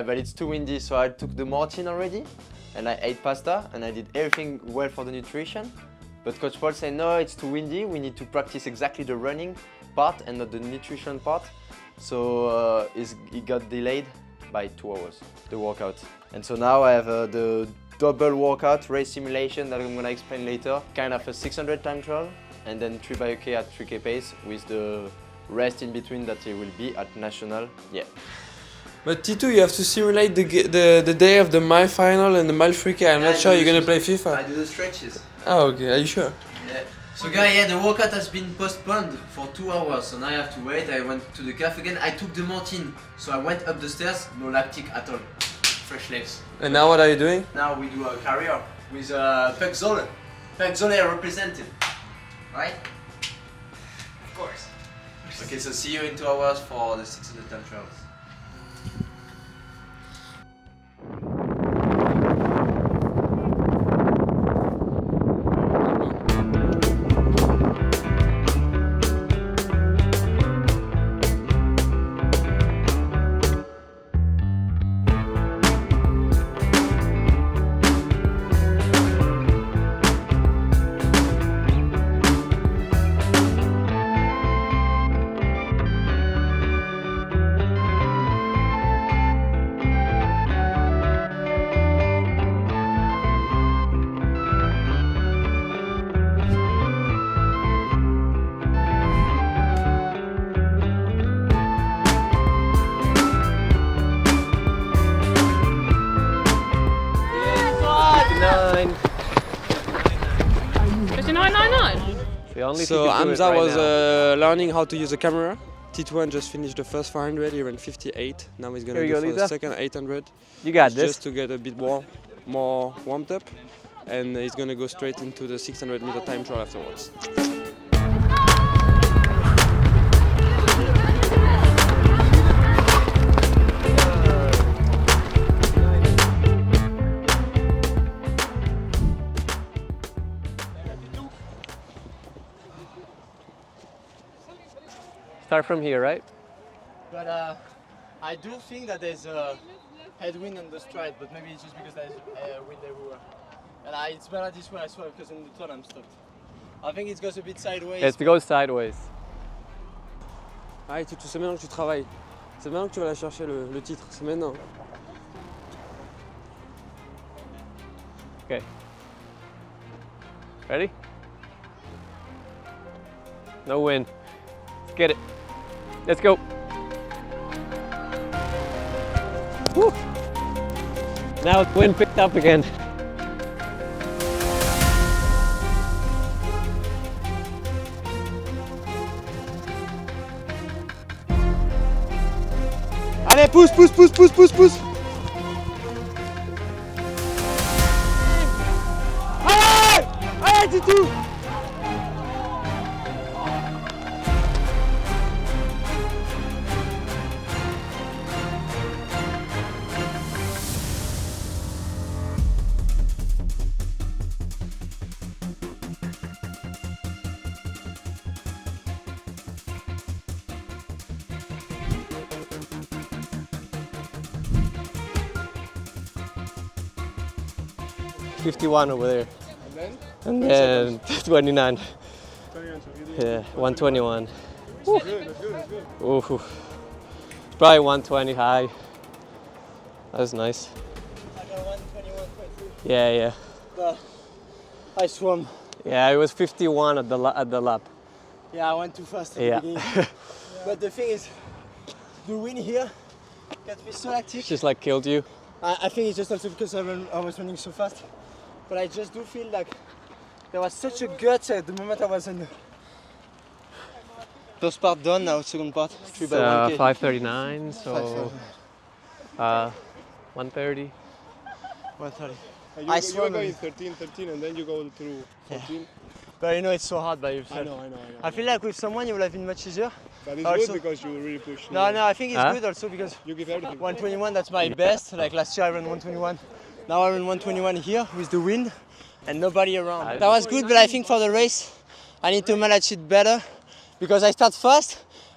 Yeah, but it's too windy, so I took the Martin already, and I ate pasta, and I did everything well for the nutrition. But Coach Paul said, no, it's too windy, we need to practice exactly the running part and not the nutrition part. So it got delayed by 2 hours, the workout. And so now I have the double workout race simulation that I'm gonna explain later. Kind of a 600 time trial, and then 3x at 3K pace with the rest in between that it will be at national. Yeah. But Titou, you have to simulate the day of the mile final and the mile 3K. I'm not sure you're gonna play FIFA. I do the stretches. Oh, okay. Are you sure? Yeah. So guys, yeah, the workout has been postponed for 2 hours, so now I have to wait. I went to the cafe again. I took the Martin, so I went up the stairs, no lactic at all. Fresh legs. And now what are you doing? Now we do a carrier with Pec Zone. Pec Zone represented, right? Of course. Okay, so see you in 2 hours for the 600 time trials. So Hamza was learning how to use the camera. Titou just finished the first 400, he ran 58. Now he's gonna go for the second 800. You got this. Just to get a bit more warmed up. And he's gonna go straight into the 600 meter time trial afterwards. Start from here, right? But I do think that there's a headwind on the stride, but maybe it's just because there's wind everywhere. And it's better this way as well, because in the turn I'm stopped. I think it goes a bit sideways. It goes sideways. Ah, Titou, c'est maintenant que tu travailles. C'est maintenant que tu vas aller chercher le titre, c'est maintenant. Okay. Ready? No wind. Let's get it. Let's go. Woo. Now wind picked up again. Allez, pousse, pousse, pousse, pousse, pousse, pousse. Allez, allez, Titou. $51 over there. And then 29. Yeah, 121. That's good, that's good, that's good. Ooh. Probably 120 high. That's nice. I got 121.3. Yeah. But I swam. Yeah, it was 51 at the lap. Yeah, I went too fast at the beginning. But the thing is, the wind here gets me so active. Just like killed you. I think it's just also because I was running so fast. But I just do feel like there was such a gut at the moment I was in the first part done, now second part. 3 by 1K. 5:39, so 1:30. 1:30. You go in 13, and then you go through 14. Yeah. But you know it's so hard by yourself. I know. I feel like with someone it would have been much easier. But it's Also, good because you really push. No, I think it's good also because You give everything. 121, that's my best. Like last year I ran 121. Now I ran 121 here with the wind and nobody around. That was good, but I think for the race I need to manage it better because I start fast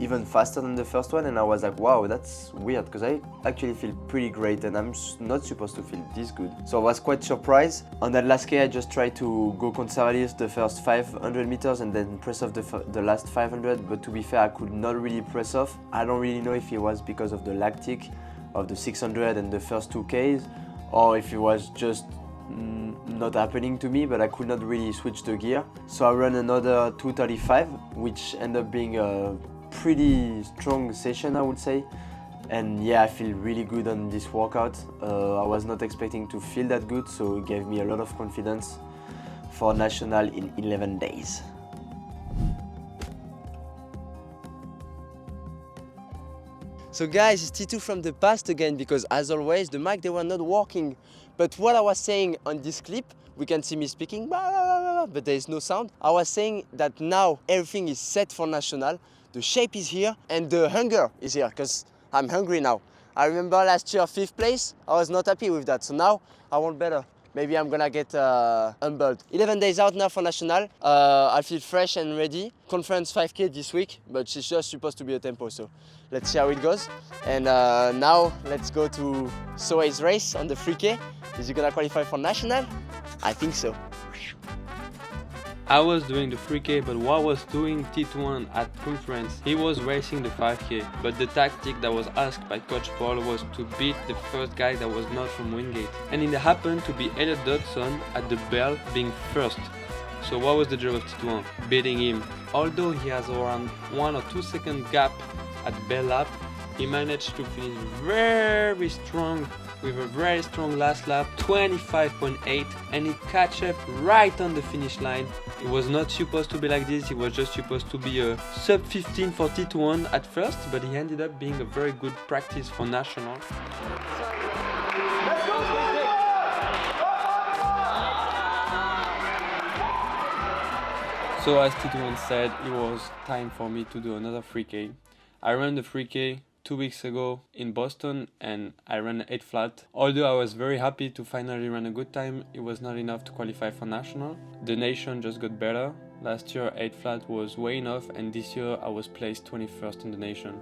even faster than the first one, and I was like, wow, that's weird, because I actually feel pretty great and I'm not supposed to feel this good. So I was quite surprised. On that last K, I just tried to go conservative the first 500 meters and then press off the last 500, but to be fair, I could not really press off. I don't really know if it was because of the lactic of the 600 and the first 2Ks, or if it was just not happening to me, but I could not really switch the gear. So I ran another 235, which ended up being a pretty strong session, I would say. And yeah, I feel really good on this workout. I was not expecting to feel that good, so it gave me a lot of confidence for national in 11 days. So guys, it's Titou from the past again, because as always, the mic, they were not working. But what I was saying on this clip, we can see me speaking, but there is no sound. I was saying that now everything is set for national, the shape is here, and the hunger is here, because I'm hungry now. I remember last year 5th place, I was not happy with that, so now I want better. Maybe I'm gonna get humbled. 11 days out now for national. I feel fresh and ready. Conference 5K this week, but it's just supposed to be a tempo, so let's see how it goes. And now let's go to Soheil's race on the 3K. Is he gonna qualify for national? I think so. I was doing the 3K, but while I was doing T1 at conference, he was racing the 5K. But the tactic that was asked by Coach Paul was to beat the first guy that was not from Wingate. And it happened to be Elliot Dodson at the bell being first. So what was the job of T1? Beating him. Although he has around 1 or 2 second gap at bell lap, he managed to finish very strong with a very strong last lap, 25.8, and he catch up right on the finish line. It was not supposed to be like this, it was just supposed to be a sub 15 for T1 at first, but he ended up being a very good practice for national. So as T1 said, it was time for me to do another 3K. I ran the 3K 2 weeks ago in Boston and I ran 8 flat. Although I was very happy to finally run a good time, it was not enough to qualify for national. The nation just got better. Last year 8 flat was way enough, and this year I was placed 21st in the nation.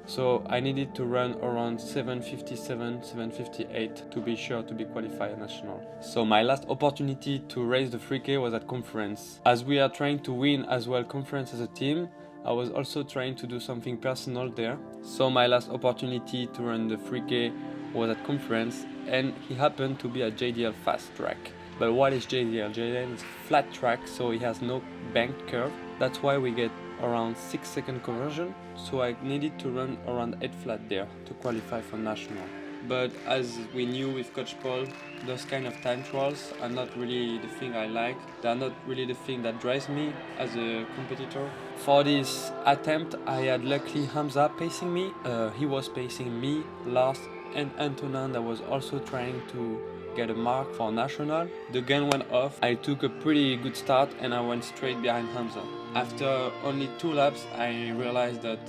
So I needed to run around 757, 758 to be sure to be qualified national. So my last opportunity to race the 3K was at conference. As we are trying to win as well conference as a team, I was also trying to do something personal there. So my last opportunity to run the 3K was at conference, and he happened to be at JDL fast track. But what is JDL? JDL is flat track, so it has no banked curve. That's why we get around 6 second conversion. So I needed to run around 8 flat there to qualify for national. But as we knew with Coach Paul, those kind of time trials are not really the thing I like. They are not really the thing that drives me as a competitor. For this attempt, I had luckily Hamza pacing me. He was pacing me, Lars and Antonin that was also trying to get a mark for national. The gun went off. I took a pretty good start and I went straight behind Hamza. After only 2 laps, I realized that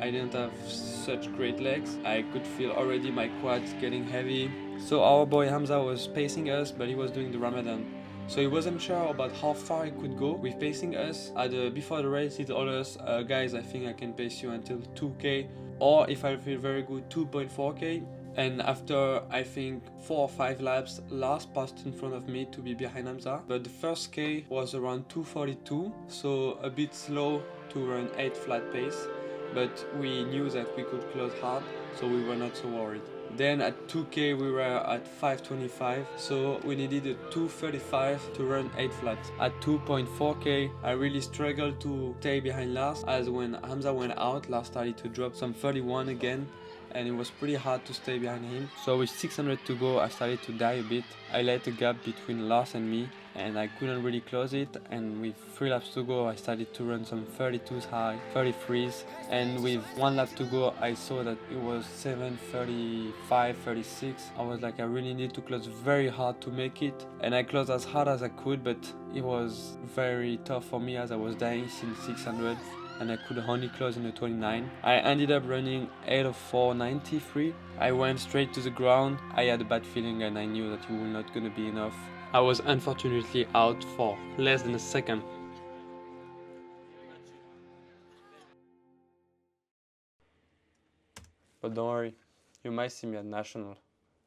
I didn't have such great legs. I could feel already my quads getting heavy. So our boy Hamza was pacing us, but he was doing the Ramadan. So he wasn't sure about how far he could go with pacing us. Before the race, he told us, guys, I think I can pace you until 2K, or if I feel very good, 2.4K. And after, I think, 4 or 5 laps, Lars passed in front of me to be behind Hamza. But the first K was around 2:42, so a bit slow to run 8 flat pace. But we knew that we could close hard, so we were not so worried. Then at 2K we were at 5:25, so we needed a 2:35 to run 8 flats. At 2.4K I really struggled to stay behind Lars, as when Hamza went out, Lars started to drop some 31 again, and it was pretty hard to stay behind him. So with 600 to go I started to die a bit. I let the gap between Lars and me, and I couldn't really close it, and with 3 laps to go I started to run some 32s high, 33s, and with 1 lap to go I saw that it was 7:35, 36. I was like, I really need to close very hard to make it, and I closed as hard as I could, but it was very tough for me as I was dying since 600 and I could only close in the 29. I ended up running 8:04.93. I went straight to the ground. I had a bad feeling and I knew that it was not going to be enough. I was unfortunately out for less than a second. But don't worry, you might see me at National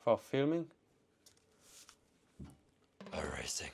for filming or racing.